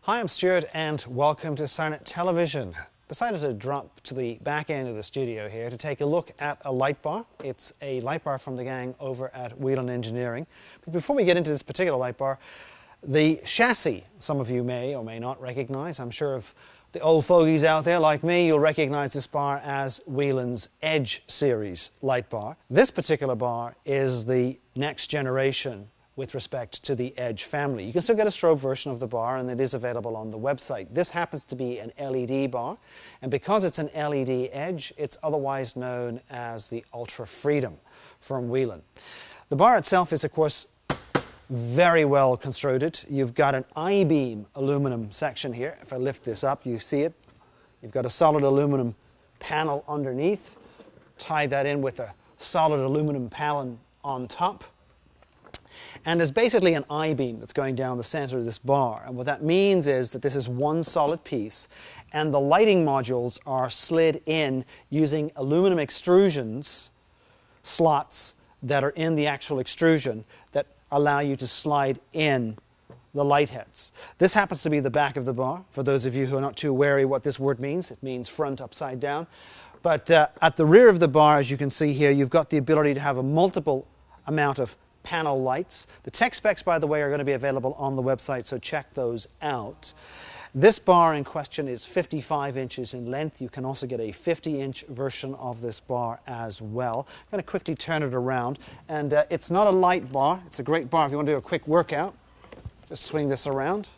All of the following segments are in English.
Hi, I'm Stuart and welcome to SIRENNET Television. Decided to drop to the back end of the studio here to take a look at a light bar. It's a light bar from the gang over at Whelen Engineering. But before we get into this particular light bar, the chassis, some of you may or may not recognize. I'm sure if the old fogies out there like me, you'll recognize this bar as Whelen's Edge series light bar. This particular bar is the next generation with respect to the Edge family. You can still get a strobe version of the bar, and it is available on the website. This happens to be an LED bar, and because it's an LED Edge, it's otherwise known as the Ultra Freedom from Whelen. The bar itself is, of course, very well constructed. You've got an I-beam aluminum section here. If I lift this up, you see it. You've got a solid aluminum panel underneath. Tie that in with a solid aluminum panel on top. And there's basically an I-beam that's going down the center of this bar. And what that means is that this is one solid piece, and the lighting modules are slid in using aluminum extrusions, slots that are in the actual extrusion that allow you to slide in the light heads. This happens to be the back of the bar. For those of you who are not too wary what this word means, it means front upside down. But at the rear of the bar, as you can see here, you've got the ability to have a multiple amount of panel lights. The tech specs, by the way, are going to be available on the website, so check those out. This bar in question is 55 inches in length. You can also get a 50-inch version of this bar as well. I'm going to quickly turn it around, and it's not a light bar. It's a great bar if you want to do a quick workout. Just swing this around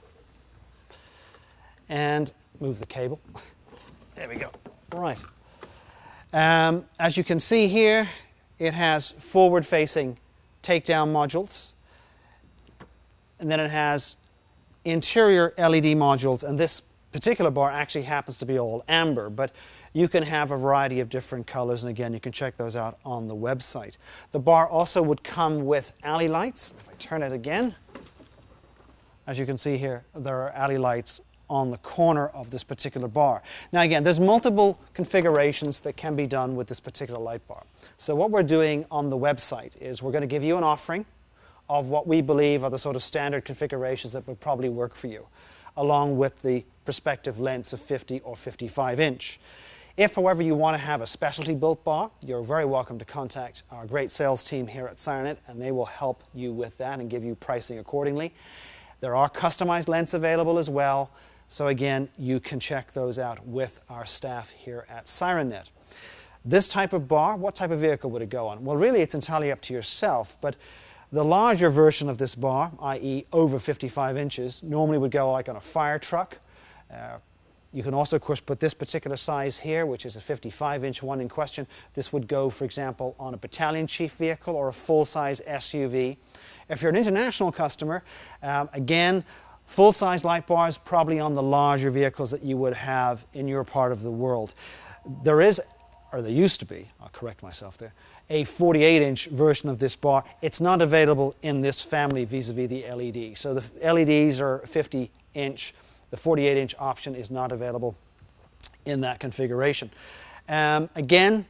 and move the cable. There we go. Right. As you can see here, it has forward-facing takedown modules, and then it has interior LED modules, and this particular bar actually happens to be all amber, but you can have a variety of different colors, and again, you can check those out on the website. The bar also would come with alley lights. If I turn it again, as you can see here, there are alley lights on the corner of this particular bar. Now again, there's multiple configurations that can be done with this particular light bar. So what we're doing on the website is we're going to give you an offering of what we believe are the sort of standard configurations that would probably work for you, along with the prospective lengths of 50 or 55 inch. If, however, you want to have a specialty built bar, you're very welcome to contact our great sales team here at SIRENNET, and they will help you with that and give you pricing accordingly. There are customized lengths available as well. So again, you can check those out with our staff here at SIRENNET. This type of bar, what type of vehicle would it go on? Well, really, it's entirely up to yourself, but the larger version of this bar, i.e. over 55 inches, normally would go like on a fire truck. You can also, of course, put this particular size here, which is a 55-inch one in question. This would go, for example, on a battalion chief vehicle or a full-size SUV. If you're an international customer, again, full-size light bars probably on the larger vehicles that you would have in your part of the world. There is, or there used to be, I'll correct myself there, a 48-inch version of this bar. It's not available in this family vis-a-vis the LED. So the LEDs are 50-inch. The 48-inch option is not available in that configuration. Again,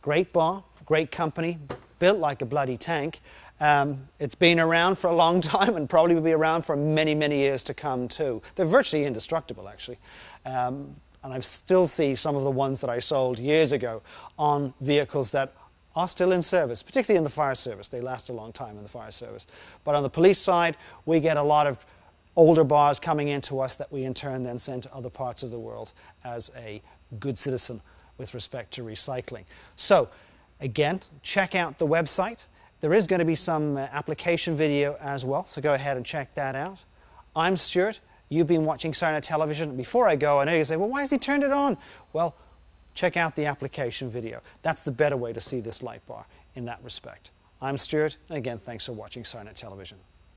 great bar, great company, built like a bloody tank. It's been around for a long time and probably will be around for many, many years to come too. They're virtually indestructible, actually. And I still see some of the ones that I sold years ago on vehicles that are still in service, particularly in the fire service. They last a long time in the fire service. But on the police side, we get a lot of older bars coming into us that we in turn then send to other parts of the world as a good citizen with respect to recycling. So, again, check out the website. There is going to be some application video as well, so go ahead and check that out. I'm Stuart. You've been watching SIRENNET Television. Before I go, I know you say, well, why has he turned it on? Well, check out the application video. That's the better way to see this light bar in that respect. I'm Stuart, and again, thanks for watching SIRENNET Television.